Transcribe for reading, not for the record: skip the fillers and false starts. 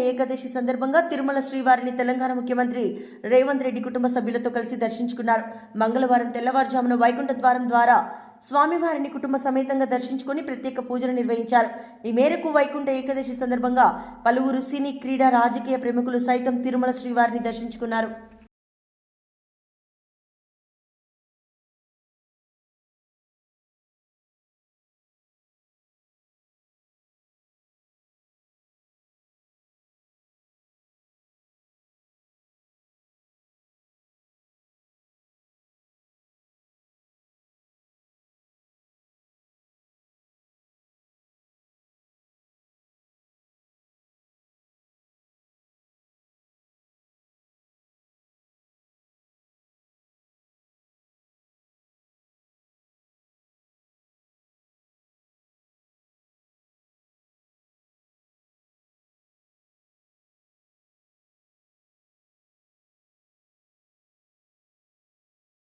ఏకాదశి సందర్భంగా తిరుమల శ్రీవారిని తెలంగాణ ముఖ్యమంత్రి రేవంత్ రెడ్డి కుటుంబ సభ్యులతో కలిసి దర్శించుకున్నారు. మంగళవారం తెల్లవారుజామున వైకుంఠ ద్వారం ద్వారా స్వామివారిని కుటుంబ సమేతంగా దర్శించుకుని ప్రత్యేక పూజలు నిర్వహించారు. ఈ మేరకు వైకుంఠ ఏకాదశి సందర్భంగా పలువురు సినీ, క్రీడా, రాజకీయ ప్రముఖులు సైతం తిరుమల శ్రీవారిని దర్శించుకున్నారు.